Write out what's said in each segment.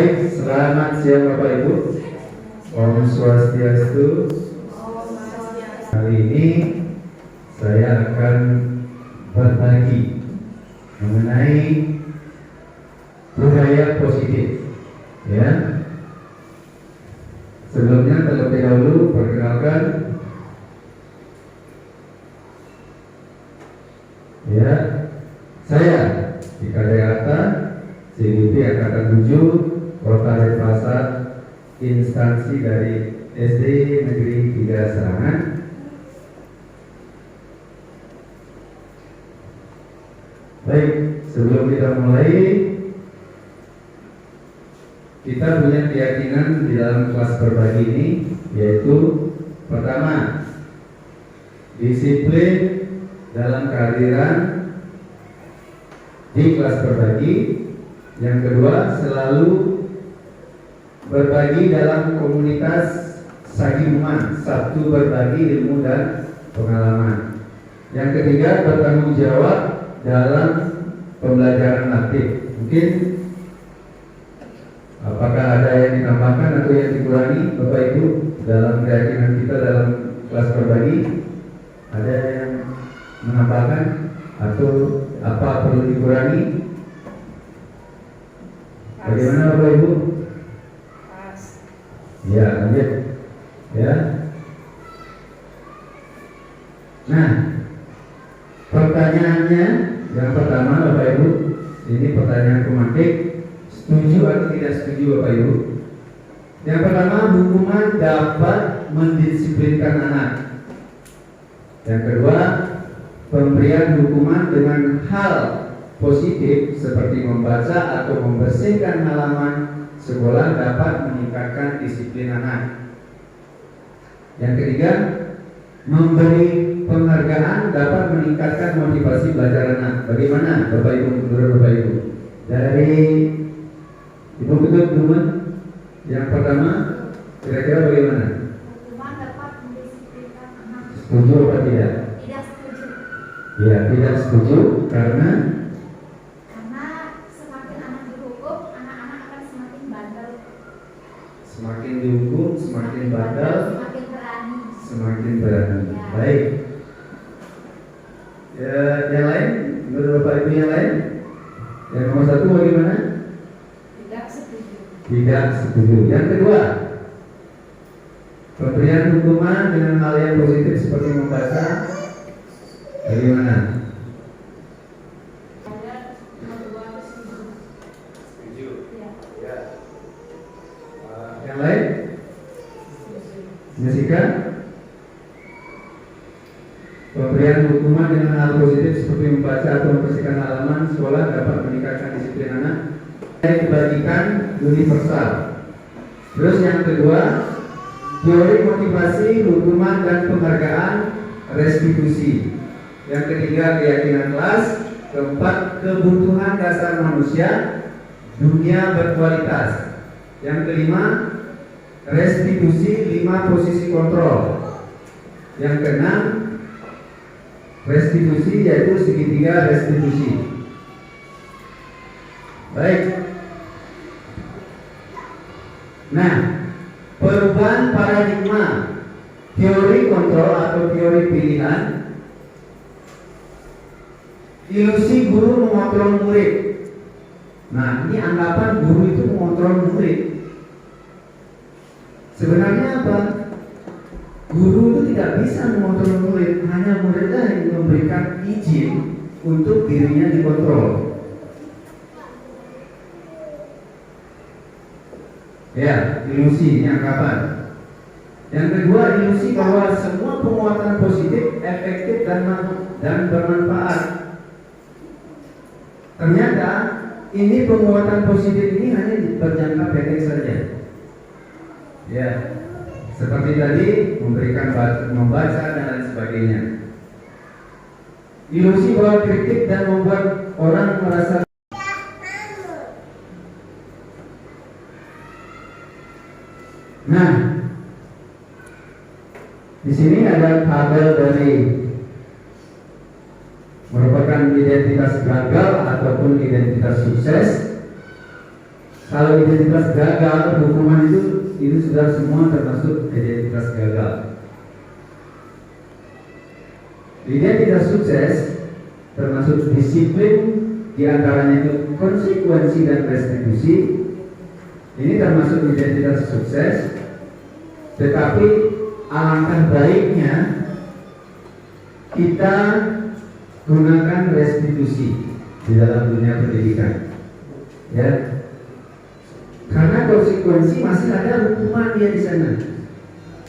Selamat siang Bapak Ibu. Om Swastiastu. Kali ini saya akan berbagi mengenai budaya positif. Ya. Sebelumnya terlebih dahulu perkenalkan, ya, saya Dika Deata, CDP Angkatan 7, Kota Denpasar, instansi dari SD Negeri 3 Serangan. Baik, sebelum kita mulai, kita punya keyakinan di dalam kelas berbagi ini, yaitu pertama, disiplin dalam kehadiran di kelas berbagi. Yang kedua, selalu berbagi dalam komunitas Sagiman, Sabtu berbagi ilmu dan pengalaman. Yang ketiga, bertanggung jawab dalam pembelajaran aktif. Mungkin apakah ada yang ditambahkan atau yang dikurangi Bapak Ibu dalam keyakinan kita dalam kelas berbagi? Ada yang menambahkan atau apa perlu dikurangi? Bagaimana Bapak Ibu? Ya, lanjut. Ya. Nah, pertanyaannya yang pertama Bapak Ibu, ini pertanyaan pemantik, setuju atau tidak setuju Bapak Ibu? Yang pertama, hukuman dapat mendisiplinkan anak. Yang kedua, pemberian hukuman dengan hal positif seperti membaca atau membersihkan halaman sekolah dapat meningkatkan disiplin anak. Yang ketiga, memberi penghargaan dapat meningkatkan motivasi belajar anak. Bagaimana Bapak Ibu, menurut Bapak Ibu? Dari Ibu Ketut Dumen, yang pertama, kira-kira bagaimana? Hukuman dapat mendisiplinkan anak. Setuju atau tidak? Tidak setuju. Ya, tidak setuju karena semakin anak dihukum, anak-anak akan semakin bandel. semakin dihukum, semakin bandel, Semakin berani. semakin berani. Ya. Baik. Ya, yang lain, menurut Bapak Ibu yang lain? Yang nomor satu bagaimana? Tidak setuju. Tidak setuju. Yang kedua, pemberian hukuman dengan hal yang positif seperti membaca. Bagaimana? Saya kedua setuju. Setuju. Ya. Ya. Yang lain? Jessica? Pemberian hukuman dengan hal positif seperti membaca atau membersihkan halaman sekolah dapat meningkatkan disiplin anak. Yang dibagikan universal. Terus yang kedua, teori motivasi, hukuman dan penghargaan, restitusi. Yang ketiga, keyakinan kelas. Keempat, kebutuhan dasar manusia, dunia berkualitas. Yang kelima, restitusi, 5 posisi kontrol. Yang keenam, restitusi yaitu segitiga restitusi. Baik. Nah, perubahan paradigma teori kontrol atau teori pilihan. Ilusi guru mengontrol murid. Nah, ini anggapan guru itu mengontrol murid. Sebenarnya apa? Guru itu tidak bisa mengontrol murid, hanya muridlah yang memberikan izin untuk dirinya dikontrol. Ya, ilusi ini anggapan. Yang kedua, ilusi bahwa semua penguatan positif efektif dan bermanfaat. Ternyata ini penguatan positif ini hanya berjangka pendek saja. Ya, seperti tadi memberikan membaca dan lain sebagainya. Ilusi bahwa kritik dan membuat orang merasa. Nah, di sini ada tabel dari merupakan identitas gagal ataupun identitas sukses. Kalau identitas gagal, hukuman itu sudah semua termasuk identitas gagal. Identitas sukses termasuk disiplin, diantaranya itu konsekuensi dan restitusi. Ini termasuk identitas sukses. Tetapi alangkah baiknya kita gunakan restitusi di dalam dunia pendidikan, ya. Karena konsekuensi masih ada hukuman dia di sana.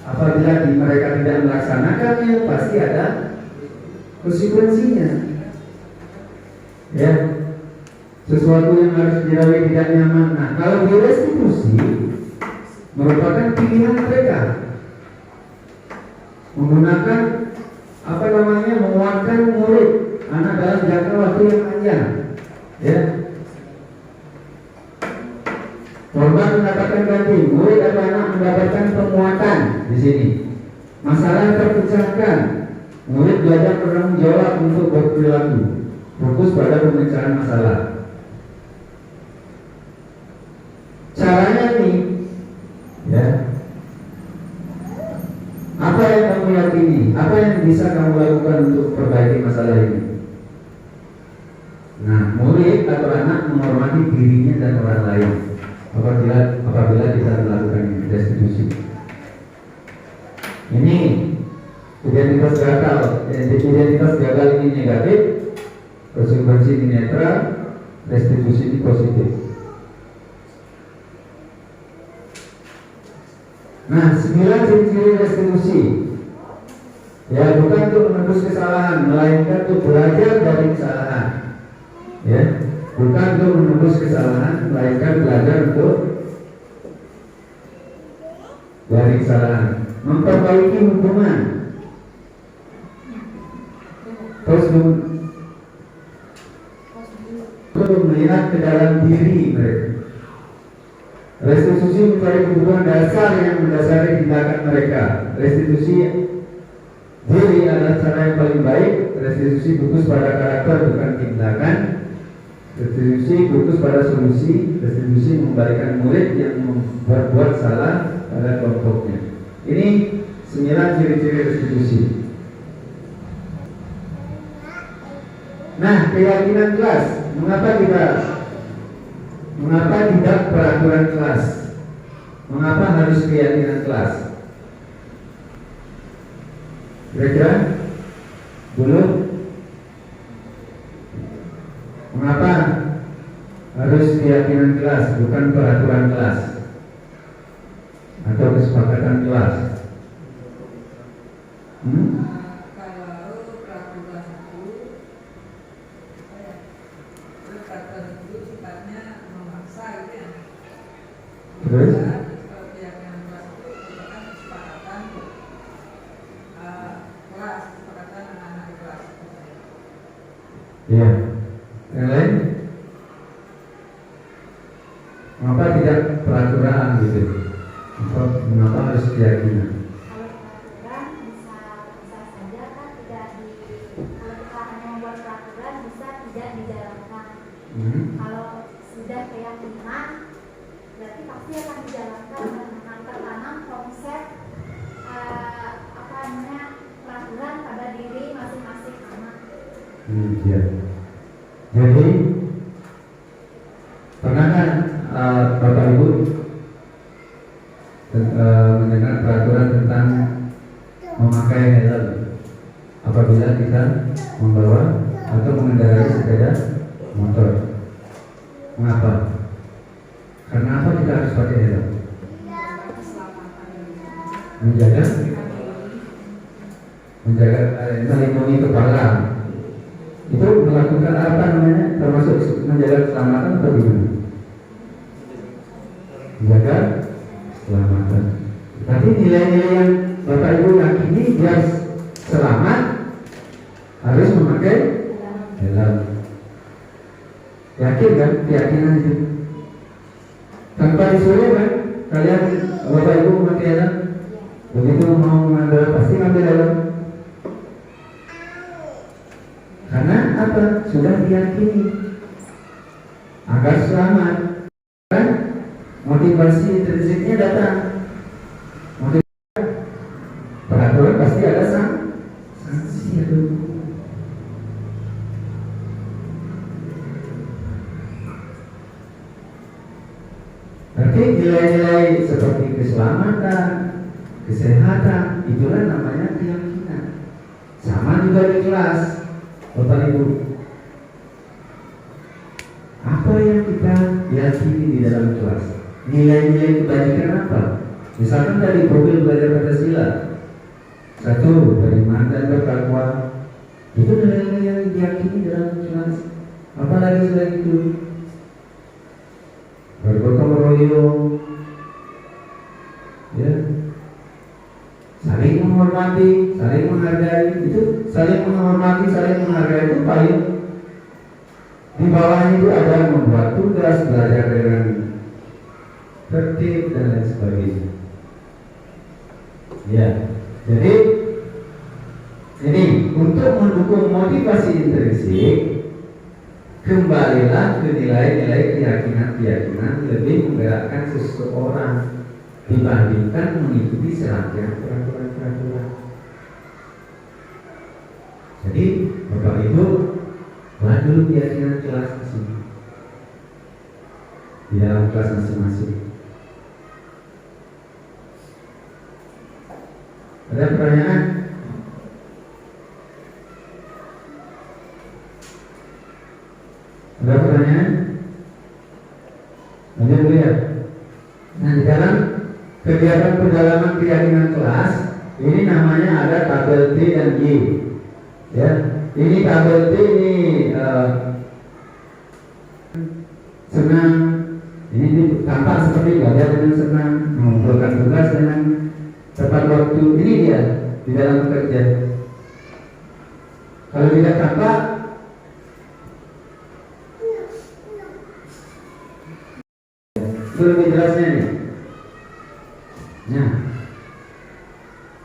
Apabila mereka tidak melaksanakannya, pasti ada konsekuensinya. Ya, sesuatu yang harus dilalui tidak nyaman. Nah, kalau di restitusi merupakan pilihan mereka menggunakan menguatkan murid anak dalam jangka waktu yang panjang. Ya, korban mendapatkan ganti, murid atau anak mendapatkan penguatan di sini. Masalah terpecahkan, murid belajar bertanggung jawab untuk berperilaku, fokus pada pemecahan masalah. Caranya nih, ya, apa yang kamu yakini, apa yang bisa kamu lakukan untuk perbaiki masalah ini? Nah, murid atau anak menghormati dirinya dan orang lain apabila kita melakukan restitusi. Ini identitas gagal. Identitas gagal ini negatif, konsekuensi ini netral, restitusi ini positif. Nah, 9 ciri-ciri restitusi. Ya, bukan untuk menebus kesalahan, melainkan untuk belajar dari kesalahan. Ya, bukan untuk menebus kesalahan, melainkan belajar untuk dari kesalahan. Memperbaiki hukuman. Terus untuk melihat ke dalam diri mereka. Restitusi mencari kebutuhan dasar yang mendasari tindakan mereka. Restitusi diri adalah cara yang paling baik. Restitusi fokus pada karakter bukan tindakan. Restitusi fokus pada solusi. Restitusi membalikan murid yang berbuat salah pada kelompoknya. Ini 9 ciri-ciri restitusi. Nah, keyakinan kelas. Mengapa tidak peraturan kelas? Mengapa harus keyakinan kelas? Kira-kira dulu, mengapa harus keyakinan kelas bukan peraturan kelas atau kesepakatan kelas? Terus? Ya, yang lain? Mengapa tidak peraturan gitu? Mengapa harus keyakinan? Kalau peraturan bisa saja kan tidak kalau kita hanya membuat peraturan bisa tidak dijalankan. Kalau sudah keyakinan berarti pasti akan dijalankan dan akan tertanam konsep peraturan pada diri masing-masing anak. Ya. Jadi pernah kan Bapak Ibu mendengar peraturan tentang memakai helm apabila kita membawa atau mengendarai sepeda motor? Mengapa? Karena apa kita harus pakai helm? Melindungi kepala. Itu melakukan apa namanya? Termasuk menjaga keselamatan atau gimana? Menjaga keselamatan. Tapi nilai-nilai yang Bapak Ibu yakini biar selamat harus memakai helm. Yakin kan? Keyakinan itu. Tanpa disuruh kan? Kalian Bapak Ibu memakai helm. Begitu mau mengambil pasti ngambil helm. Karena apa? Sudah diyakini agar selamat. Kan? motivasi intrinsiknya datang. Peraturan pasti ada sanksi itu. Berarti nilai-nilai seperti keselamatan, kesehatan, itulah namanya keyakinan. Sama juga di kelas, Bapak Ibu. Apa yang kita yakini di dalam kelas? Nilai-nilai kebajikan apa? Misalkan tadi profil belajar Pancasila. 1. Beriman dan bertakwa. Itu nilai-nilai yang diyakini dalam kelas. Apalagi selain itu? Bergotong royong, ya, saling menghormati, saling menghargai. Itu saling menghormati, saling menghargai itu paling di bawahnya itu ada membuat tugas, belajar dengan tertib dan lain sebagainya. Ya, jadi ini untuk mendukung motivasi intrinsik, kembalilah ke nilai-nilai keyakinan lebih menggerakkan seseorang dibandingkan mengikuti serangkaian peraturan-peraturan. Jadi Bapak Ibu, buat dulu keyakinan kelas di sini, di dalam kelas masing-masing. Ada pertanyaan? Ada pertanyaan? Lanjut dulu ya. Nah, di dalam kegiatan pendalaman keyakinan kelas ini namanya ada tabel T dan Y. Ya, ini tabel T ini senang. Ini tampak seperti belajar dengan senang, mengumpulkan tugas dengan tepat waktu. Ini dia di dalam bekerja. Kalau tidak tampak, itu lebih jelasnya nih. Nah,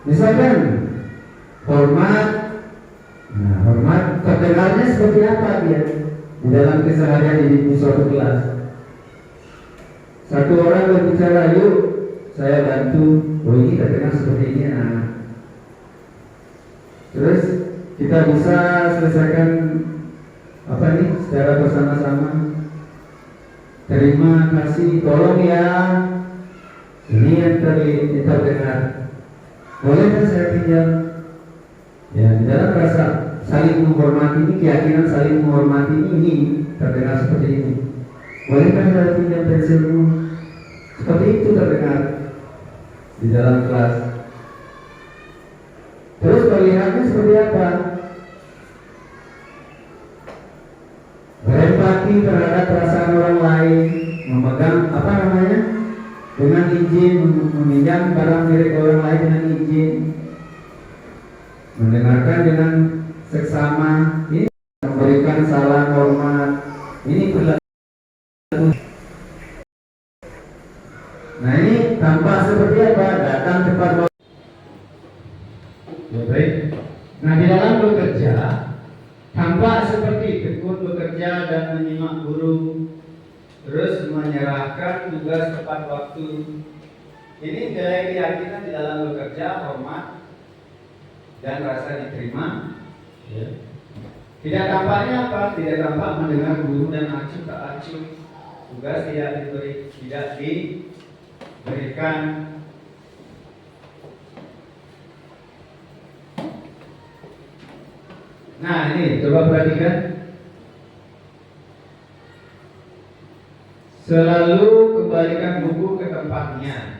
misalkan hormat, nah hormat terdengarnya seperti apa dia di dalam keseharian di suatu kelas. Satu orang berbicara, yuk saya bantu. Oh ini terdengar seperti ini anak. Terus kita bisa selesaikan apa nih secara bersama-sama. Terima kasih, tolong ya. Ini yang terdengar. Boleh kan saya pinjam? Ya, di dalam rasa saling menghormati ini, keyakinan saling menghormati ini terdengar seperti ini. Boleh kan saya pinjam pensilmu? Seperti itu terdengar di dalam kelas. Terus terlihatnya seperti apa? Berempati terhadap perasaan orang lain, memegang apa namanya, dengan izin, meminjam barang milik orang lain dengan izin, mendengarkan dengan seksama, ini memberikan salam hormat, ini berlaku. Nah ini tampak seperti apa? Datang tepat waktu. Ya, baik. Nah di dalam bekerja tampak seperti tekun bekerja dan menyimak guru, terus menyerahkan tugas tepat waktu. Ini nilai keyakinan di dalam bekerja, hormat dan rasa diterima. Ya. Tidak tampaknya apa? Tidak tampak mendengar guru dan acuh tak acuh. Tugas tidak diberikan. Nah ini coba perhatikan. Selalu kembalikan buku ke tempatnya.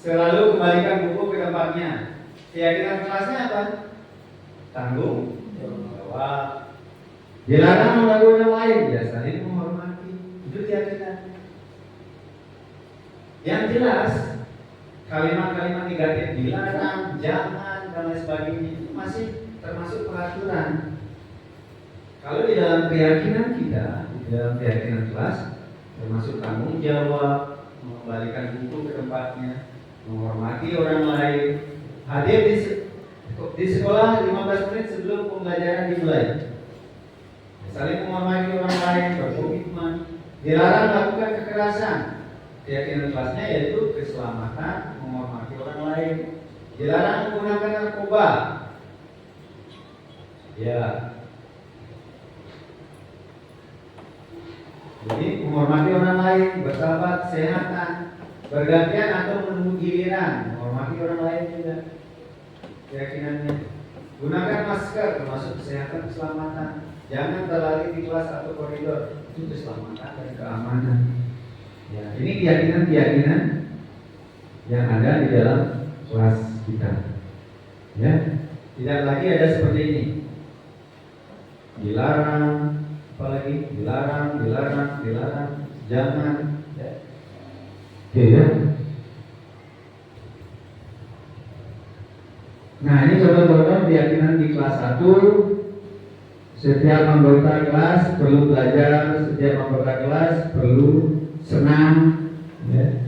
Selalu kembalikan buku ke tempatnya. Keyakinan kelasnya apa? Tanggung jawab. Dilarang mengganggu orang lain, ya saling menghormati. Itu keyakinan. Yang jelas kalimat-kalimat negatif dilarang, jangan dan lain sebagainya itu masih termasuk peraturan. Kalau di dalam keyakinan kita, di dalam keyakinan kelas termasuk tanggung jawab, mengembalikan buku ke tempatnya, menghormati orang lain, hadir di sekolah 15 menit sebelum pembelajaran dimulai. Saling menghormati orang lain, berkomitmen, dilarang melakukan kekerasan. Keyakinan kelasnya yaitu keselamatan, menghormati orang lain, dilarang menggunakan narkoba. Ya. Jadi menghormati orang lain, bersahabat, kesehatan, bergantian atau menunggu giliran, menghormati orang lain juga. Keyakinannya. Gunakan masker termasuk kesehatan, keselamatan. Jangan terlari di kelas atau koridor, itu keselamatan dan keamanan. Ya, ini keyakinan-keyakinan yang ada di dalam kelas kita. Ya, tidak lagi ada seperti ini. Dilarang, apalagi dilarang, jangan. Ya. Oke ya. Nah, ini contoh-contoh keyakinan di kelas 1. Setiap anggota kelas perlu belajar, setiap anggota kelas perlu senang, ya.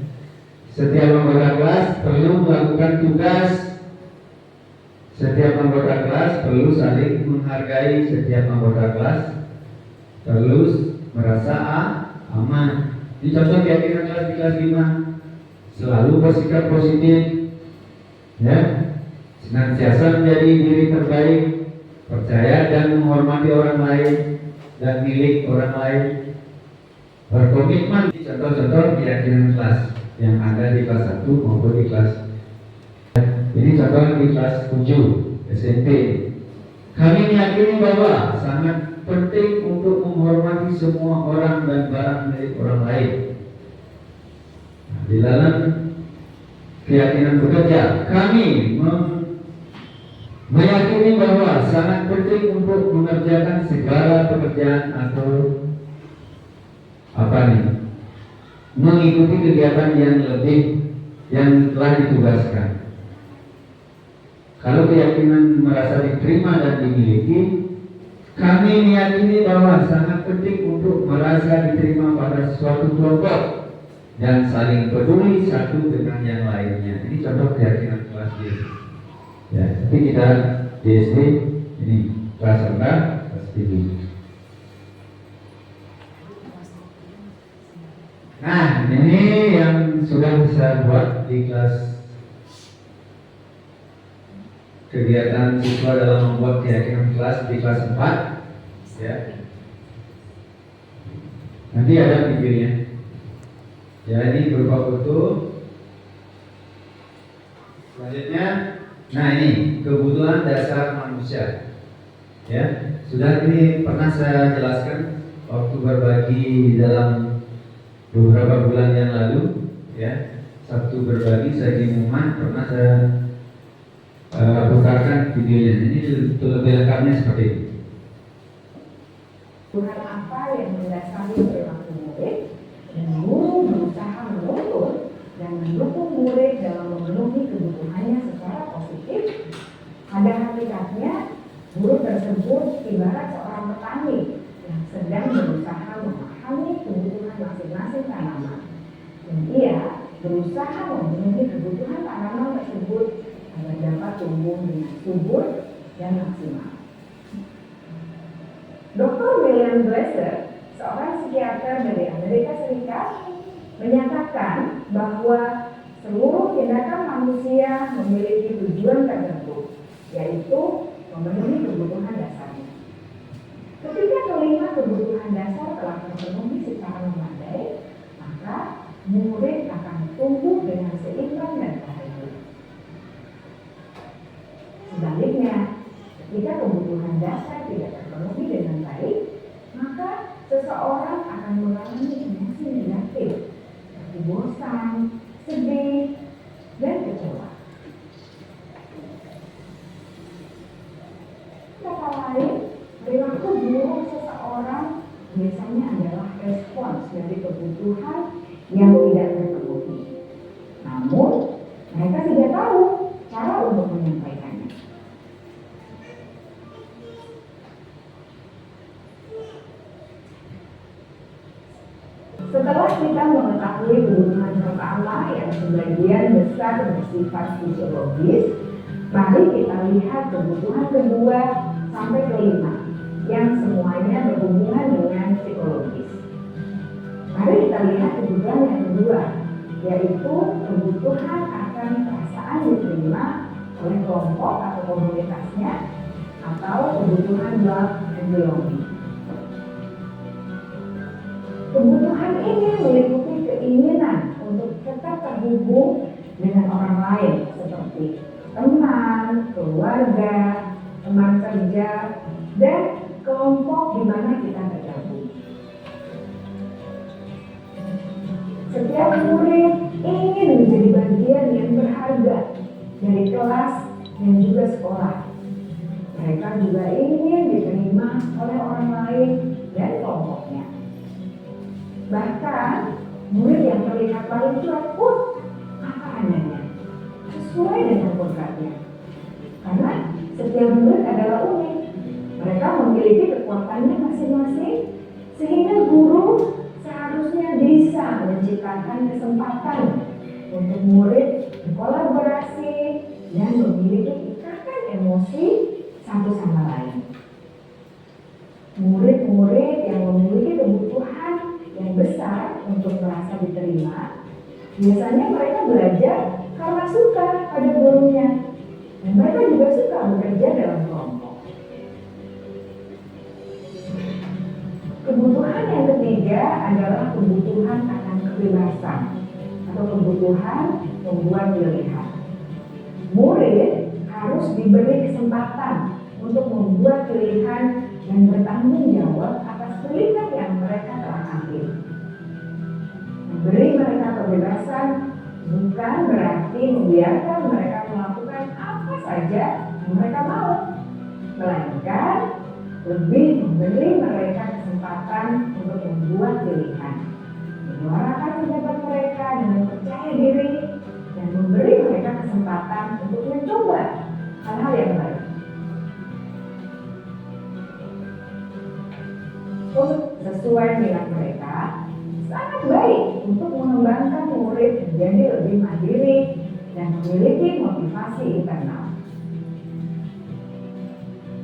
Setiap anggota kelas perlu melakukan tugas, setiap anggota kelas perlu saling menghargai, setiap anggota kelas perlu merasa aman. Di contoh keyakinan kelas di kelas 5, selalu bersikap positif, ya, senantiasa menjadi diri terbaik, percaya dan menghormati orang lain dan milik orang lain, berkomitmen. Contoh-contoh keyakinan kelas yang ada di kelas 1 maupun di kelas. Ini contoh di kelas 7 SMP. Kami meyakini bahwa sangat penting untuk menghormati semua orang dan barang milik orang lain. Nah, di dalam keyakinan bekerja, kami meyakini bahwa sangat penting untuk mengerjakan segala pekerjaan atau mengikuti kegiatan yang telah ditugaskan. Kalau keyakinan merasa diterima dan dimiliki, kami meyakini bahwa sangat penting untuk merasa diterima pada suatu kelompok dan saling peduli satu dengan yang lainnya. Ini contoh keyakinan kelas D. Ya, tapi kita di SD ini kelas 4, kelas 7. Nah, ini yang sudah saya buat di kelas kegiatan siswa dalam membuat keyakinan kelas di kelas 4, ya. Nanti ada videonya. Ya, ini berupa foto. Selanjutnya, nah ini kebutuhan dasar manusia. Ya, sudah ini pernah saya jelaskan waktu berbagi dalam beberapa bulan yang lalu, ya. Sabtu berbagi saya di Muhammad pernah saya putarkan videonya. Ini lebih lengkapnya seperti ini. Tuhan apa yang mendasari perilaku murid dan guru berusaha menuntun dan mendukung murid dalam memenuhi kebutuhannya secara positif. Pada hakikatnya, guru tersebut ibarat seorang petani yang sedang berusaha memahami kebutuhan masing-masing tanaman, dan ia berusaha memenuhi kebutuhan tanaman tersebut agar dapat tumbuh dengan subur dan maksimal. Dr. William Glasser, seorang psikiater dari Amerika Serikat, menyatakan bahwa seluruh tindakan manusia memiliki tujuan tertentu, yaitu memenuhi kebutuhan dasarnya. Ketika kelima kebutuhan dasar telah terpenuhi secara memadai, maka murid akan tumbuh dengan seimbang dan bahagia. Sebaliknya, ketika kebutuhan dasar tidak terpenuhi dengan baik, maka seseorang akan mengalami emosi negatif seperti bosan, sedih, dan kecewa. Kata lain, perilaku buruk seseorang biasanya adalah respons dari kebutuhan yang tidak terpenuhi. Namun, mereka tidak tahu cara untuk menyampaikannya. Setelah kita mengetahui kebutuhan pertama yang sebagian besar bersifat fisiologis, mari kita lihat kebutuhan kedua sampai ke 5 yang semuanya berhubungan dengan psikologis. Mari kita lihat kebutuhan yang kedua, yaitu kebutuhan akan perasaan diterima oleh kelompok atau komunitasnya atau kebutuhan love and belonging. Kebutuhan ini meliputi keinginan untuk tetap terhubung dengan orang lain seperti teman, keluarga, teman kerja, dan kelompok di mana kita tergabung. Setiap murid ingin menjadi bagian yang berharga dari kelas dan juga sekolah. Mereka juga ingin diterima oleh orang lain dan kelompoknya. Bahkan murid yang terlihat paling cuek pun apa adanya, sesuai dengan kodratnya. Karena setiap murid adalah unik. Mereka memiliki kekuatannya masing-masing, sehingga guru seharusnya bisa menciptakan kesempatan untuk murid berkolaborasi dan memiliki ikatan emosi satu sama lain. Murid-murid yang memiliki kebutuhan yang besar untuk merasa diterima, biasanya mereka belajar karena suka pada gurunya, dan mereka juga suka bekerja dalam kelompok. Kebutuhan yang ketiga adalah kebutuhan akan kebebasan atau kebutuhan membuat pilihan. Murid harus diberi kesempatan untuk membuat pilihan dan bertanggung jawab atas pilihan yang mereka telah ambil. Memberi mereka kebebasan bukan berarti membiarkan mereka melakukan apa saja yang mereka mau, melainkan lebih memberi mereka kesempatan untuk membuat pilihan, menyuarakan pendapat mereka dengan percaya diri, dan memberi mereka kesempatan untuk mencoba hal-hal yang baru. Sesuai minat mereka, sangat baik untuk mengembangkan murid menjadi lebih mandiri dan memiliki motivasi internal.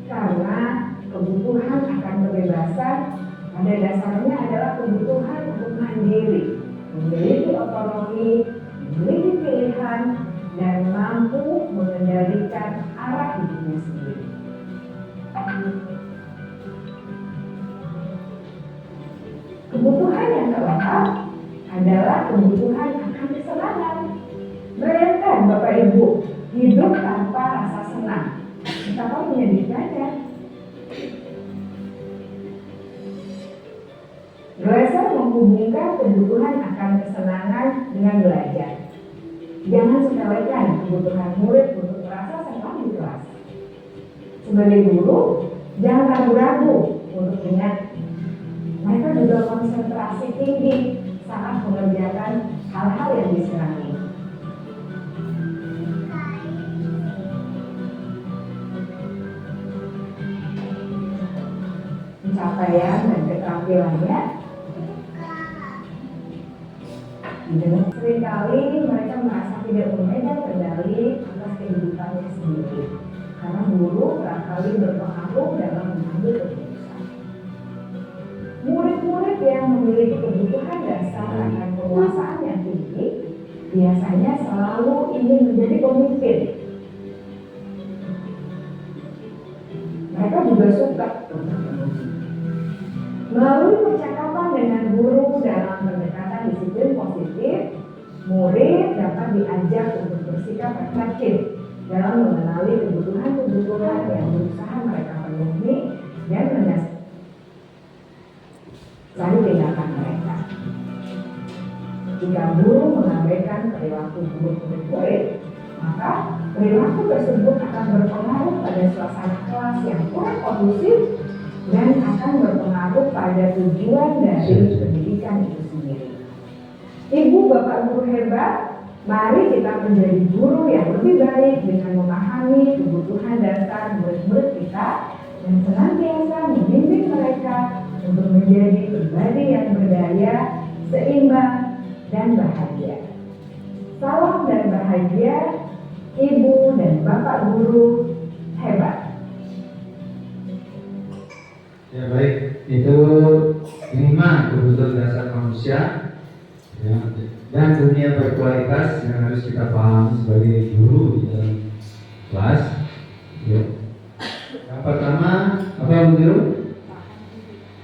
Karena kebutuhan akan kebebasan pada dasarnya adalah kebutuhan untuk mandiri, memiliki otonomi, memiliki pilihan, dan mampu mengendalikan arah hidupnya sendiri. Kebutuhan yang keempat adalah kebutuhan akan kesenangan. Bayangkan Bapak Ibu hidup tanpa rasa senang, betapa menyedihkannya. Glaser menghubungkan kebutuhan akan kesenangan dengan belajar. Jangan sepelekan kebutuhan murid untuk merasa senang di kelas. Sebagai guru, jangan ragu-ragu untuk ingat. Mereka juga konsentrasi tinggi saat mengerjakan hal-hal yang disenangi. Pencapaian dan keterampilannya seringkali mereka merasa tidak memegang kendali atas kehidupannya sendiri, karena guru barangkali berpengaruh dalam mengambil keputusan. Murid-murid yang memiliki kebutuhan dasar akan penguasaan yang tinggi biasanya selalu ingin menjadi pemimpin. Mereka juga suka melalui percakapan dengan guru dalam pendekatan disiplin positif, murid dapat diajak untuk bersikap reflektif dalam mengenali kebutuhan-kebutuhan yang berusaha mereka penuhi dan mendasari tindakan mereka. Jika guru mengabaikan perilaku buruk murid, maka perilaku tersebut akan berpengaruh pada suasana kelas yang kurang kondusif dan akan berpengaruh pada tujuan dari pendidikan itu sendiri. Ibu bapak guru hebat, mari kita menjadi guru yang lebih baik dengan memahami kebutuhan dasar murid-murid kita dan senantiasa membimbing mereka untuk menjadi pribadi yang berdaya, seimbang, dan bahagia. Salam dan bahagia, Ibu dan Bapak Guru hebat. Ya baik, itu 5 kebutuhan dasar manusia, ya, dan dunia berkualitas yang harus kita pahami sebagai guru di dalam kelas. Ya. Yang pertama apa yang dulu?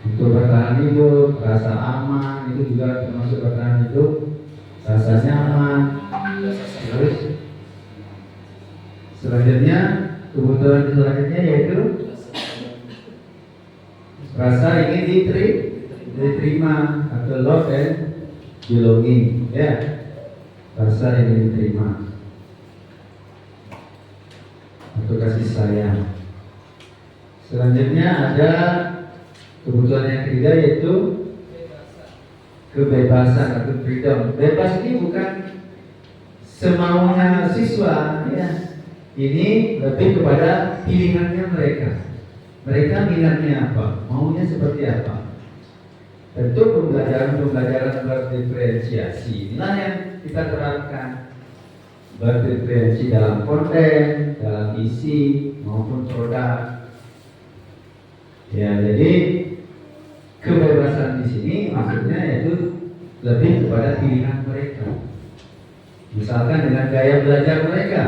Untuk bertahan hidup, rasa aman itu juga termasuk bertahan hidup, rasa nyaman. Terus selanjutnya kebutuhan selanjutnya yaitu rasa ingin diterima atau love and belonging, ya, rasa ingin diterima atau kasih sayang. Selanjutnya ada kebutuhan yang ketiga yaitu kebebasan atau freedom. Bebas ini bukan semaunya siswa, ya. Ini lebih kepada pilihannya mereka. Mereka minatnya apa, maunya seperti apa. Tentu pembelajaran berdiferensiasi inilah yang kita terapkan. Berdiferensiasi dalam konten, dalam isi maupun produk. Ya, jadi kebebasan di sini maksudnya yaitu lebih kepada pilihan mereka. Misalkan dengan gaya belajar mereka.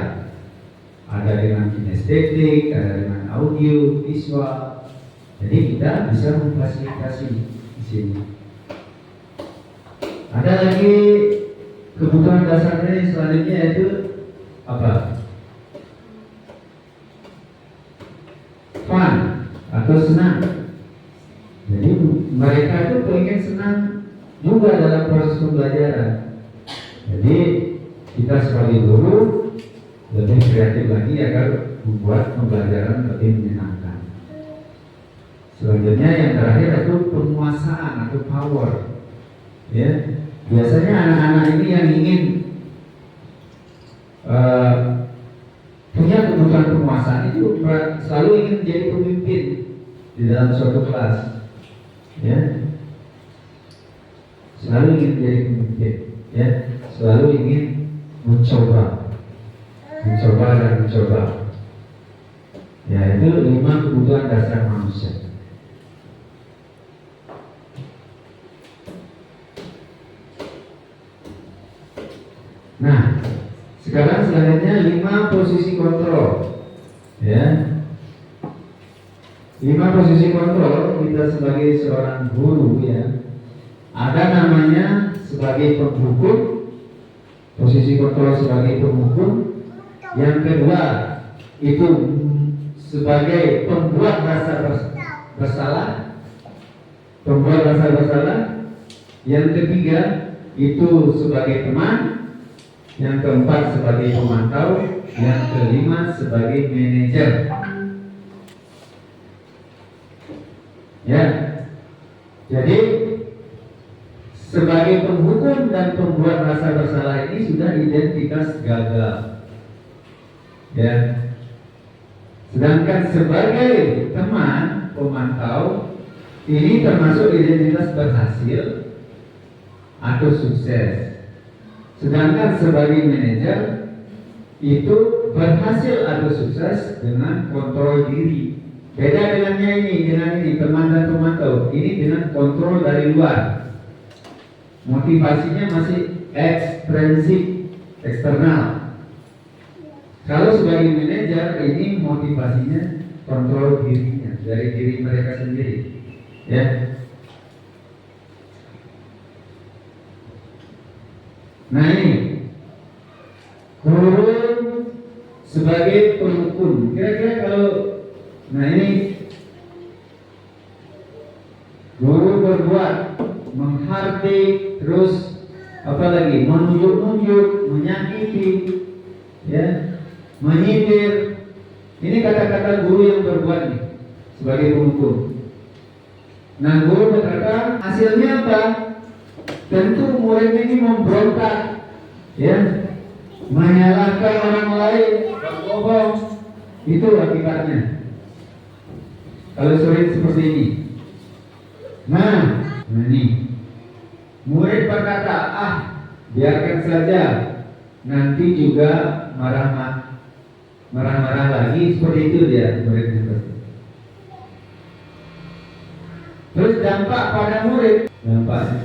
Ada dengan kinestetik, ada dengan audio, visual. Jadi kita bisa memfasilitasi di sini. Ada lagi kebutuhan dasarnya yang selanjutnya yaitu apa? Fun atau senang. Jadi mereka itu pengen senang juga dalam proses pembelajaran. Jadi kita sebagai guru lebih kreatif lagi agar membuat pembelajaran lebih menyenangkan. Selanjutnya yang terakhir itu penguasaan atau power. Ya, biasanya anak-anak ini yang ingin punya kebutuhan penguasaan itu selalu ingin menjadi pemimpin di dalam suatu kelas. Ya, selalu ingin menjadi pemimpin. Ya, selalu ingin mencoba dan mencoba. Ya, itu 5 kebutuhan dasar manusia. Nah, sekarang selanjutnya 5 posisi kontrol. Ya, 5 posisi kontrol kita sebagai seorang guru, ya. Ada namanya sebagai penghukum, posisi kontrol sebagai penghukum. Yang kedua itu sebagai pembuat rasa bersalah, Yang ketiga itu sebagai teman. Yang keempat sebagai pemantau. Yang kelima sebagai manajer. Ya, jadi sebagai penghukum dan pembuat rasa bersalah ini sudah identitas gagal. Ya. Sedangkan sebagai teman, pemantau, ini termasuk identitas berhasil atau sukses. Sedangkan sebagai manajer itu berhasil atau sukses dengan kontrol diri. Beda dengannya ini, teman dan pemantau. Ini dengan kontrol dari luar. Motivasinya masih ekstrinsik, eksternal. Kalau sebagai manajer ini motivasinya kontrol dirinya dari diri mereka sendiri, ya. Nah ini guru sebagai penghukum. Kira-kira kalau, nah ini guru berbuat menghardik, terus apa lagi, menunjuk-nunjuk, menyakiti, ya. Menyindir. Ini kata-kata guru yang berbuat nih sebagai penghukum. Nah, guru berkata hasilnya apa? Tentu murid ini memberontak, ya, menyalahkan orang lain, berbohong. Itu akibatnya. Kalau sering seperti ini. Nah ini murid berkata, biarkan saja, nanti juga marah-marah lagi, seperti itu dia muridnya. Terus dampak pada murid, dampaknya.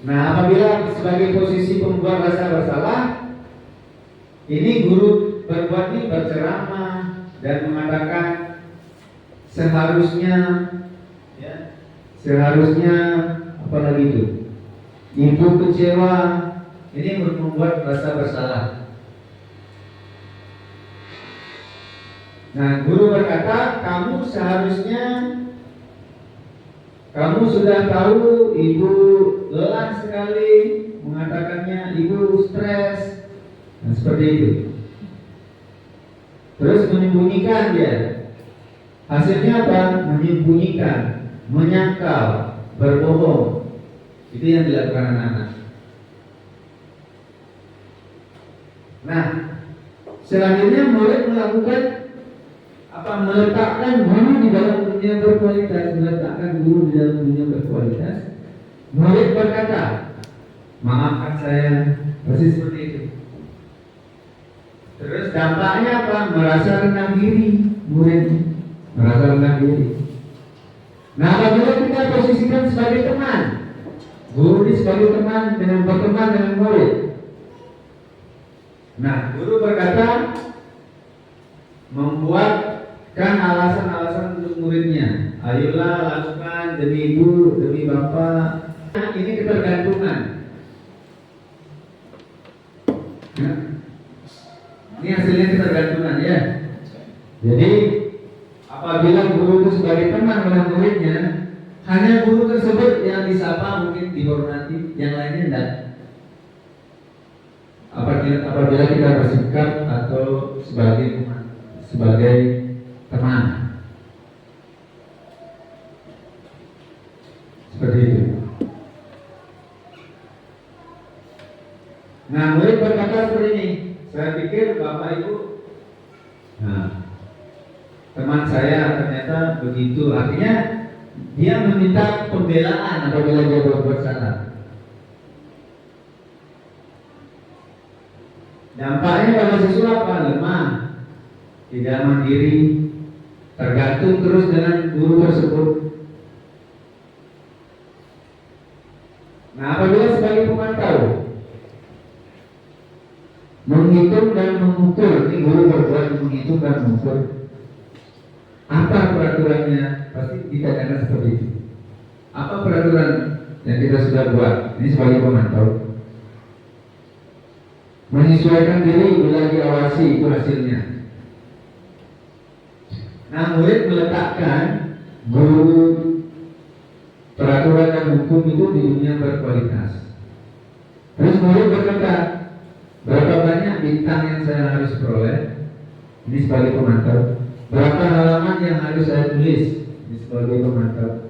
Nah, apabila sebagai posisi pembuat rasa bersalah, ini guru berbuat ini berceramah dan mengatakan seharusnya, ya, seharusnya apalagi itu, ibu kecewa, ini membuat rasa bersalah. Nah, guru berkata, kamu seharusnya, kamu sudah tahu ibu lelah sekali, mengatakannya ibu stres. Nah, seperti itu. Terus menyembunyikan dia. Hasilnya apa? Menyembunyikan, menyangkal, berbohong. Itu yang dilakukan anak-anak. Nah, selanjutnya murid melakukan apa? Meletakkan guru di dalam dunia berkualitas, meletakkan guru di dalam dunia berkualitas. Murid berkata, maafkan saya, persis seperti itu. Terus dampaknya apa? Merasa rendah diri, murid merasa rendah diri. Nah, apabila kita posisikan sebagai teman, guru ini sebagai teman dengan berteman dengan murid. Nah, guru berkata, membuatkan alasan-alasan untuk muridnya. Ayolah lakukan demi ibu, demi bapak. Nah, ini ketergantungan. Nah, ini hasilnya ketergantungan ya. Jadi apabila guru itu sebagai teman dengan muridnya, hanya guru tersebut yang disapa, mungkin dihormati, yang lainnya tidak. Apabila kita bersikap atau sebagai teman, seperti itu. Nah, murid berkata seperti ini, saya pikir bapak ibu, nah, teman saya ternyata begitu. Artinya dia meminta pembelaan apabila dia berbuat salah. Dampaknya pada siswa apa? Lemah, tidak mandiri, tergantung terus dengan guru tersebut. Nah, apabila sebagai pemantau, menghitung dan mengukur, ini guru berbuat menghitung dan mengukur. Apa peraturannya? Pasti ditanyakan seperti itu. Apa peraturan yang kita sudah buat? Ini sebagai pemantau. Menyesuaikan diri bila diawasi, itu hasilnya. Nah, murid meletakkan guru peraturan dan hukum itu di dunia berkualitas. Terus murid berkata, berapa banyak bintang yang saya harus peroleh? Ini sebagai pemantau. Berapa halaman yang harus saya tulis? Ini sebagai pemantau.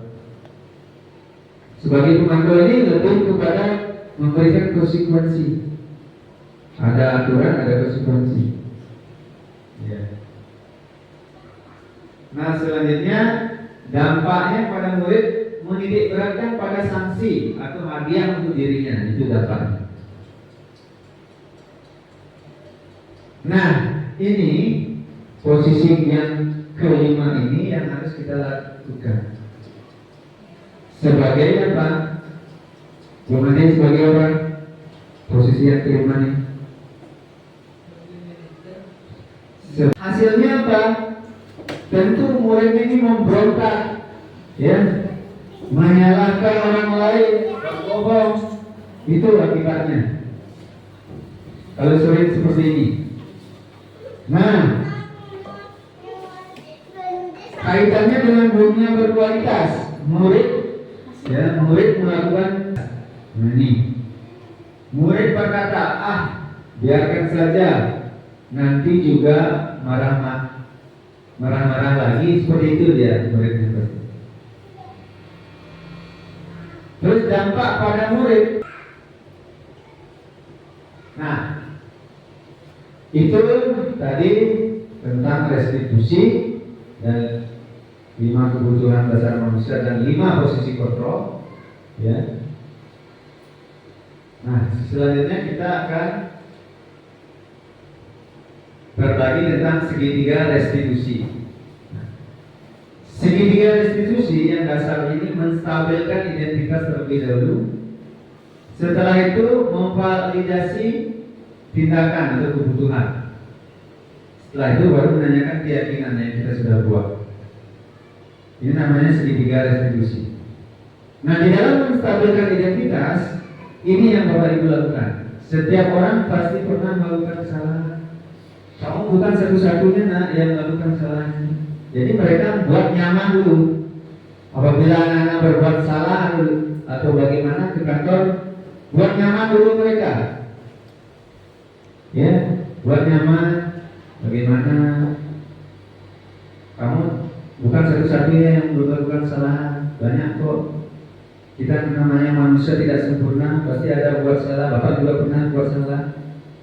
Sebagai pemantau ini lebih kepada memberikan konsekuensi. Ada aturan, ada konsekuensi. Ya. Nah, selanjutnya dampaknya pada murid menitik beratkan pada sanksi atau hadiah untuk dirinya. Itu dampaknya. Nah, ini posisi yang kelima ini yang harus kita lakukan. Sebagai apa? Kemudian sebagai apa? Posisi yang kelima ini. Hasilnya apa? Tentu murid ini memberontak, ya, menyalahkan orang lain, berbohong. Itu akibatnya. Kalau sering seperti ini. Nah, kaitannya dengan dunia berkualitas, murid melakukan ini. Murid berkata, biarkan saja, nanti juga marah-marah lagi, seperti itu dia muridnya. Terus dampak pada murid. Nah, itu tadi tentang restitusi dan 5 kebutuhan dasar manusia dan 5 posisi kontrol, ya. Nah, selanjutnya kita akan berbagi tentang segitiga restitusi. Segitiga restitusi yang dasar ini menstabilkan identitas terlebih dahulu. Setelah itu memvalidasi tindakan atau kebutuhan. Setelah itu baru menanyakan keyakinan yang kita sudah buat. Ini namanya segitiga restitusi. Nah, di dalam menstabilkan identitas, ini yang Bapak Ibu lakukan. Setiap orang pasti pernah melakukan kesalahan. Kamu bukan satu-satunya yang melakukan kesalahan. Jadi mereka buat nyaman dulu. Apabila anak-anak berbuat salah atau bagaimana ke kantor, buat nyaman dulu mereka. Ya, buat nyaman. Bagaimana kamu bukan satu-satunya yang melakukan kesalahan. Banyak kok. Kita namanya manusia tidak sempurna, pasti ada buat salah. Bapak juga pernah buat salah.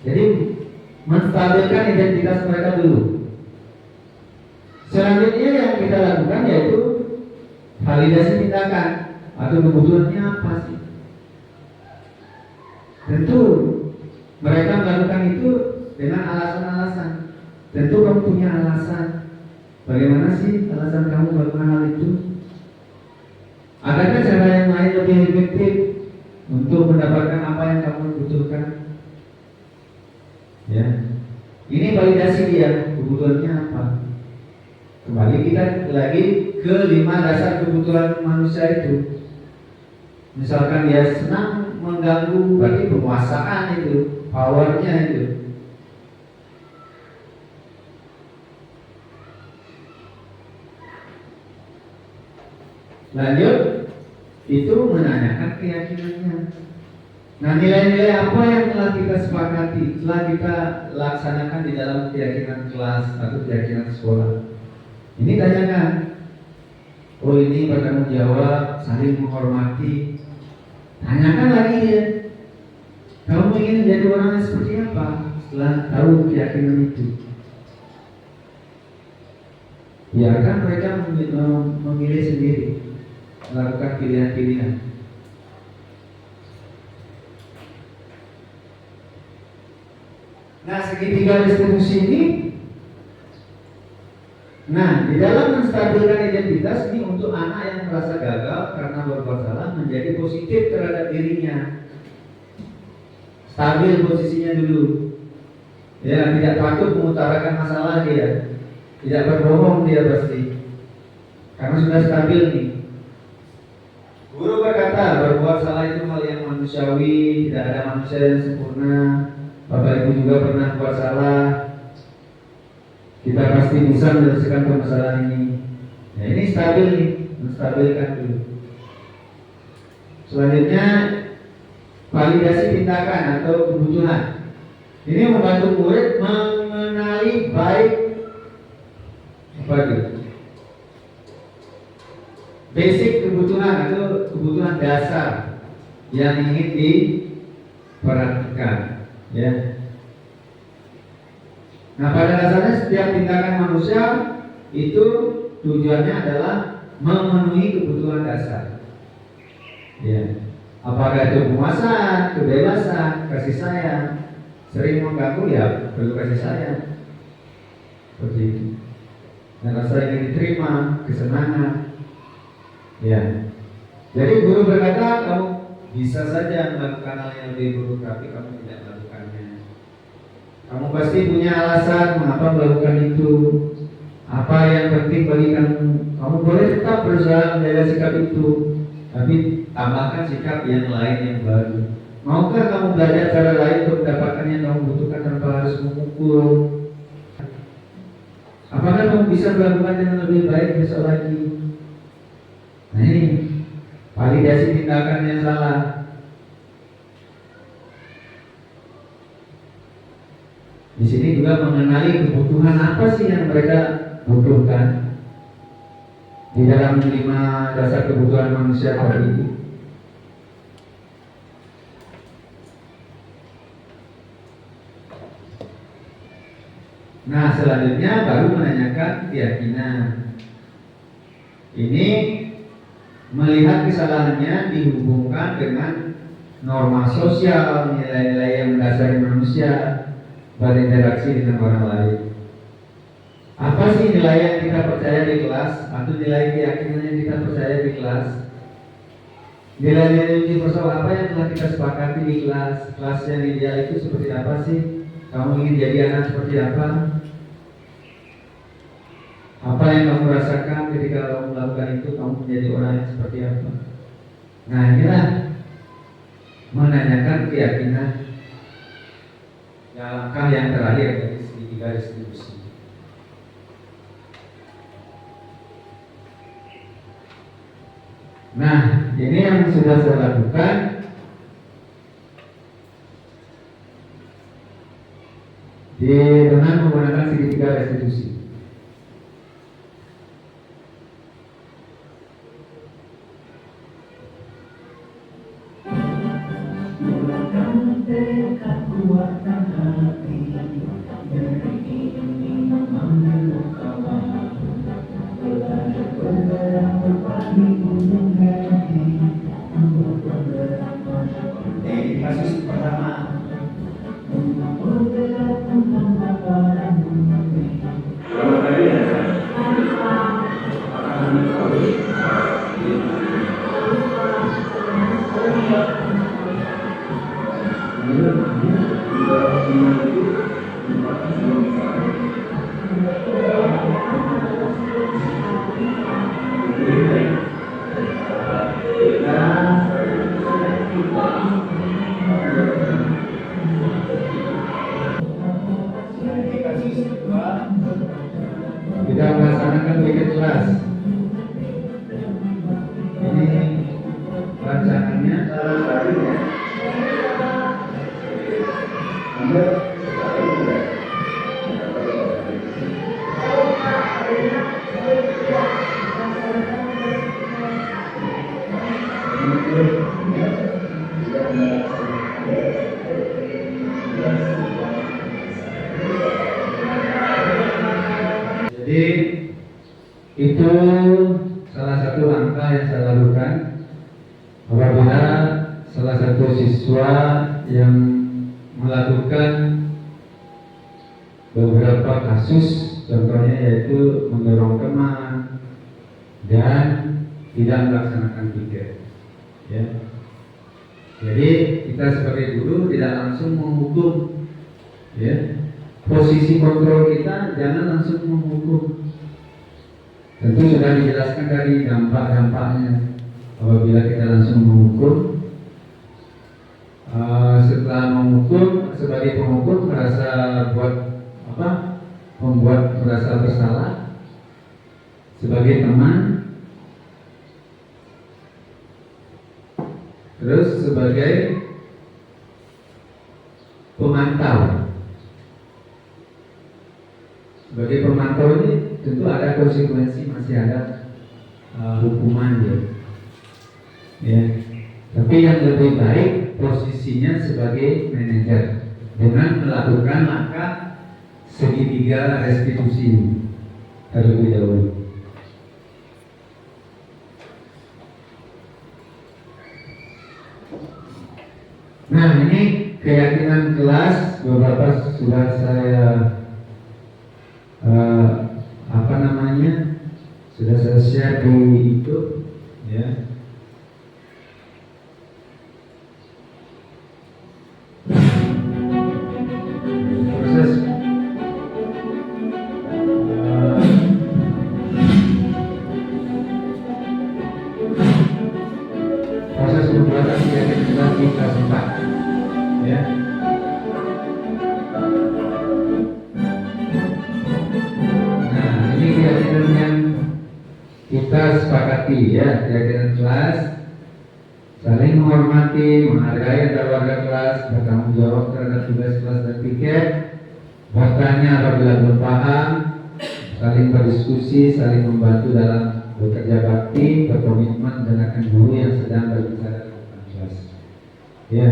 Jadi menstabilkan identitas mereka dulu. Selanjutnya yang kita lakukan yaitu validasi tindakan atau kebutuhannya apa sih. Tentu mereka melakukan itu dengan alasan-alasan. Tentu kamu punya alasan. Bagaimana sih alasan kamu melakukan hal itu? Adakah cara yang lain lebih efektif untuk mendapatkan apa yang kamu butuhkan? Ya, ini validasi dia, kebutuhannya apa? Kembali kita lagi ke 5 dasar kebutuhan manusia itu. Misalkan dia senang mengganggu, berarti penguasaan itu, powernya itu. Lanjut, itu menanyakan keyakinannya. Nah, nilai-nilai apa yang telah kita sepakati, telah kita laksanakan di dalam keyakinan kelas atau keyakinan sekolah. Ini tanyakan. Oh, ini bertanggung jawab, saling menghormati. Tanyakan lagi ya. Kamu ingin menjadi orang yang seperti apa setelah tahu keyakinan itu? Biarkan mereka memilih sendiri, melakukan pilihan-pilihan. Nah, segitiga restitusi ini, nah, di dalam menstabilkan identitas ini untuk anak yang merasa gagal karena berbuat salah menjadi positif terhadap dirinya. Stabil posisinya dulu. Ya, tidak takut mengutarakan masalah dia. Tidak berbohong dia pasti. Karena sudah stabil nih. Guru berkata berbuat salah itu hal yang manusiawi, tidak ada manusia yang sempurna. Bapak Ibu juga pernah buat salah. Kita pasti bisa menyelesaikan permasalahan ini. Nah, ini stabil nih, menstabilkan dulu. Selanjutnya validasi tindakan atau kebutuhan. Ini membantu murid mengenali baik apa itu? Basic kebutuhan atau kebutuhan dasar yang ingin diperhatikan. Ya. Nah, pada dasarnya setiap tindakan manusia itu tujuannya adalah memenuhi kebutuhan dasar. Ya. Apakah itu penguasaan, kebebasan, kasih sayang, sering mengganggu ya perlu kasih sayang. Seperti itu. Dan rasa ingin diterima, kesenangan. Ya. Jadi guru berkata kamu bisa saja melakukan hal yang lebih buruk, tapi kamu tidak melakukannya. Kamu pasti punya alasan mengapa melakukan itu. Apa yang penting bagi kamu? Kamu boleh tetap berusaha menjaga sikap itu, tapi tambahkan sikap yang lain yang baru. Maukah kamu belajar cara lain untuk mendapatkan yang kamu butuhkan tanpa harus memukul? Apakah kamu bisa melakukan dengan lebih baik besok lagi? Nah, ini validasi tindakan yang salah. Di sini juga mengenali kebutuhan apa sih yang mereka butuhkan di dalam 5 dasar kebutuhan manusia hari ini. Nah, selanjutnya baru menanyakan keyakinan. Ini melihat kesalahannya dihubungkan dengan norma sosial, nilai-nilai yang mendasari manusia berinteraksi dengan orang lain. Apa sih nilai yang kita percaya di kelas atau nilai keyakinan yang kita percaya di kelas? Nilai-nilai universal apa yang telah kita sepakati di kelas? Kelas yang ideal itu seperti apa sih? Kamu ingin jadi anak seperti apa? Apa yang kamu rasakan ketika kamu melakukan itu? Kamu menjadi orang yang seperti apa? Nah, inilah menanyakan keyakinan. Langkah yang terakhir dari segitiga restitusi. Nah, ini yang sudah saya lakukan. Dengan menggunakan segitiga restitusi. Kasus pertama. Kita melaksanakan weekend kelas. Ini rancangannya. Jadi itu salah satu langkah yang saya lakukan apabila salah satu siswa yang melakukan beberapa kasus, contohnya yaitu mendorong teman dan tidak melaksanakan piket. Ya. Jadi kita sebagai guru tidak langsung menghukum. Ya. Posisi kontrol kita jangan langsung menghukum. Tentu sudah dijelaskan dari dampak-dampaknya. Apabila kita langsung menghukum, setelah menghukum sebagai penghukum merasa membuat merasa bersalah. Sebagai teman, terus sebagai pemantau. Sebagai pemantau ini tentu ada konsekuensi, masih ada hukuman ya. Tapi yang lebih baik posisinya sebagai manajer dengan melakukan langkah segitiga restitusi terlebih dahulu. Nah, ini keyakinan kelas beberapa sudah saya sudah saya share di YouTube ya. Proses pembuatan keyakinan kelas di kelas 4 ya. Kita sepakati ya, keyakinan kelas saling menghormati, menghargai antar warga kelas, bertanggung jawab terhadap tugas kelas dan piket, bertanya apabila belum paham, saling berdiskusi, saling membantu dalam bekerja bakti, berkomitmen mendengarkan guru yang sedang berbicara tentang kelas. Ya.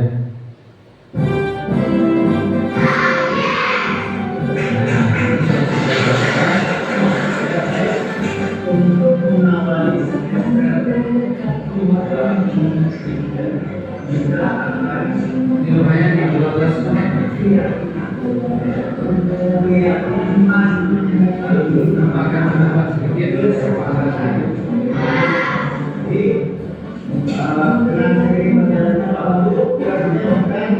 Ini lumayan ya, 12 menit. Tambahkan pendapat sedikit kepada saya. Dengan seiring berjalannya waktu dan menyebabkan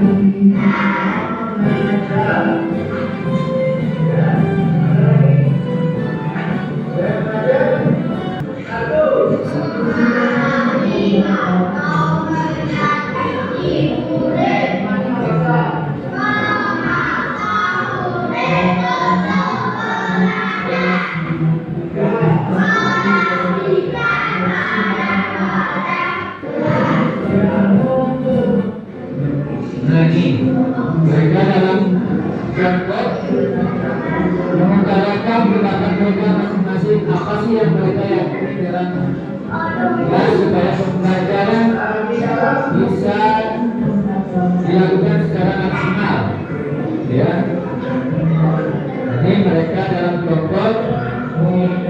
mereka dalam kelompok mengutarakan pendapat mereka masing-masing apa sih yang mereka yakini dalam kelas supaya pembelajaran bisa dilakukan secara maksimal, ya. Jadi mereka dalam kelompok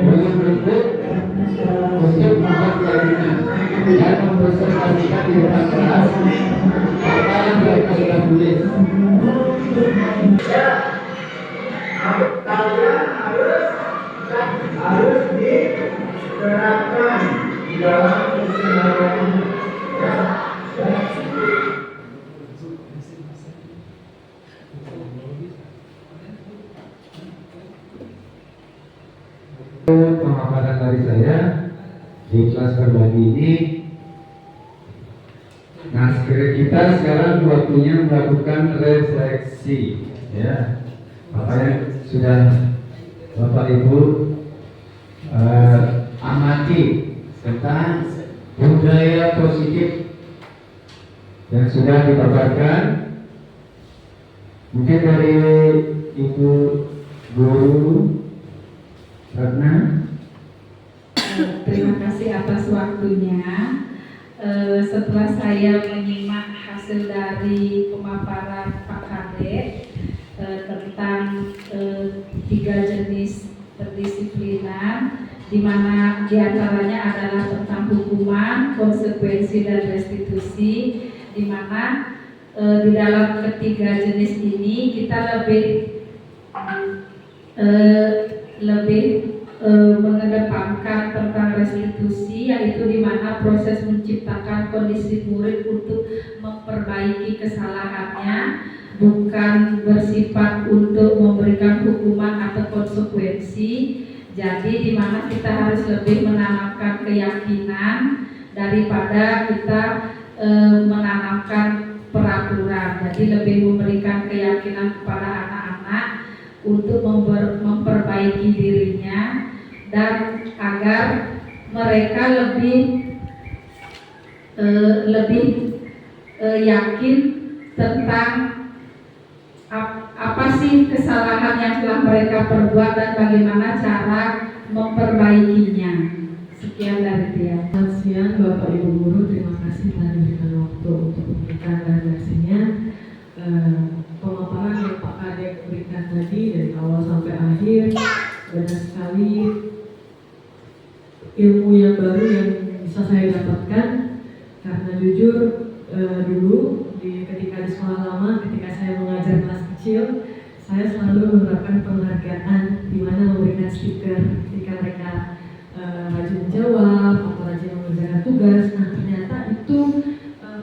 belum untuk membuat keyakinan dan mempresentasikan di depan kelas apa yang mereka sudah tulis. Kalian harus diterapkan di dalam keseharian. Pemaparan dari saya di kelas berbagi ini. Nah, kita sekarang waktunya melakukan refleksi, ya. Apa yang sudah Bapak Ibu amati tentang budaya positif yang sudah dipaparkan, mungkin dari Ibu Guru Ratna. Terima kasih atas waktunya. Setelah saya menyimak hasil dari pemaparan Pak Kadek tentang 3 jenis pendisiplinan, di mana diantaranya adalah tentang hukuman, konsekuensi, dan restitusi, di mana di dalam ketiga jenis ini kita lebih mengedepankan tentang restitusi, yaitu di mana proses menciptakan kondisi murid untuk memperbaiki kesalahannya, bukan bersifat untuk memberikan hukuman atau konsekuensi. Jadi di mana kita harus lebih menanamkan keyakinan daripada kita menanamkan peraturan. Jadi lebih memberikan keyakinan kepada anak-anak untuk memperbaiki dirinya, dan agar mereka lebih yakin tentang apa sih kesalahan yang telah mereka perbuat dan bagaimana cara memperbaikinya. Sekian dari dia. Selamat siang Bapak Ibu Guru, terima kasih telah diberikan waktu untuk memberikan refleksinya. Pemaparan yang Pak Kadek berikan tadi dari awal sampai akhir banyak sekali ilmu yang baru yang bisa saya dapatkan, karena jujur dulu ketika di sekolah lama, ketika saya mengajar kelas kecil, saya selalu menerapkan penghargaan di mana memberikan stiker ketika mereka rajin menjawab atau rajin mengerjakan tugas. Nah, ternyata itu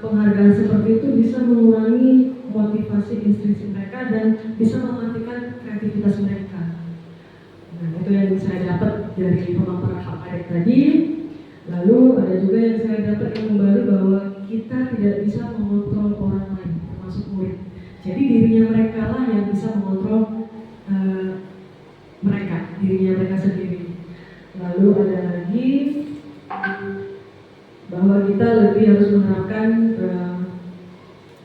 penghargaan seperti itu bisa mengurangi motivasi instruksi mereka dan bisa mematikan kreativitas mereka. Nah, itu yang saya dapat dari pemaparan Pak Kadek tadi. Lalu ada juga yang saya dapat yang baru, bahwa kita tidak bisa mengontrol orang lain, termasuk murid. Jadi dirinya mereka lah yang bisa mengontrol dirinya mereka sendiri. Lalu ada lagi bahwa kita lebih harus menerapkan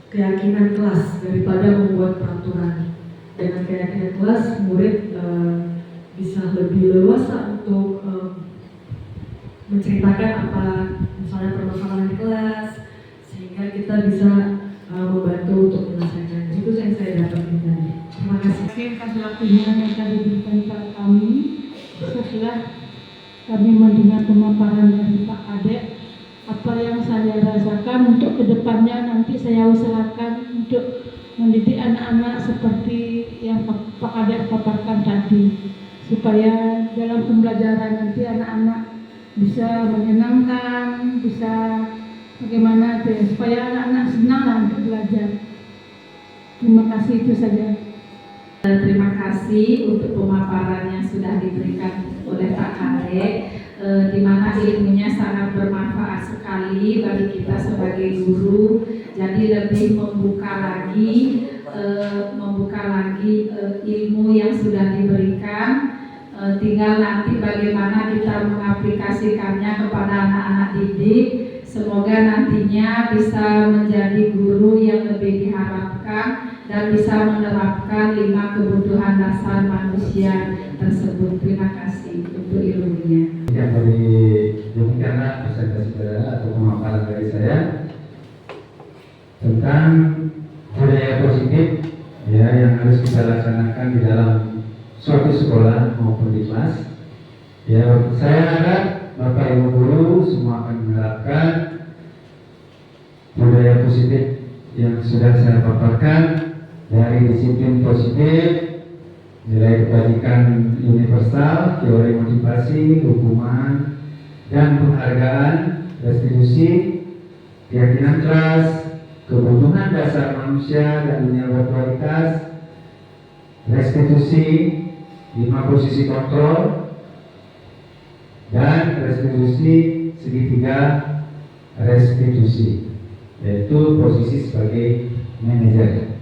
keyakinan kelas daripada membuat peraturan. Dengan keyakinan kelas, murid bisa lebih leluasa untuk menceritakan apa misalnya permasalahan di kelas, sehingga kita bisa membantu untuk menyelesaikan. Itu yang saya dapatkan tadi. Terima kasih. Atas waktunya yang tadi diberikan kepada kami, setelah kami mendengar pemaparan dari Pak Kadek, apa yang saya rasakan untuk kedepannya nanti saya usahakan untuk mendidik anak-anak seperti yang Pak Kadek paparkan tadi, supaya dalam pembelajaran nanti anak-anak bisa menyenangkan, bisa bagaimana supaya anak-anak senang lah untuk belajar. Terima kasih, itu saja. Terima kasih untuk pemaparan yang sudah diberikan oleh Pak Kadek, di mana ilmunya sangat bermanfaat sekali bagi kita sebagai guru. Jadi lebih membuka lagi ilmu yang sudah diberikan. Tinggal nanti bagaimana kita mengaplikasikannya kepada anak-anak didik. Semoga nantinya bisa menjadi guru yang lebih diharapkan dan bisa menerapkan 5 kebutuhan dasar manusia tersebut. Terima kasih untuk ilmunya. Yang dari demikianlah presentasi saudara atau pemaparan dari saya tentang budaya positif ya yang harus kita laksanakan di dalam suatu sekolah maupun di kelas. Ya, saya harap Bapak Ibu guru semua akan menerapkan budaya positif yang sudah saya paparkan, dari disiplin positif, nilai kebajikan universal, teori motivasi, hukuman, dan penghargaan, restitusi, keyakinan kelas, kebutuhan dasar manusia dan dunia berkualitas, restitusi, 5 posisi kontrol, dan restitusi segitiga restitusi, yaitu posisi sebagai manajer.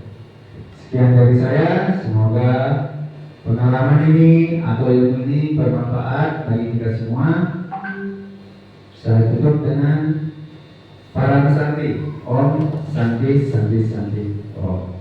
Sekian dari saya, semoga pengalaman ini atau ilmu ini bermanfaat bagi kita semua. Saya tutup dengan para santi. Om Santi Santi Santi Om.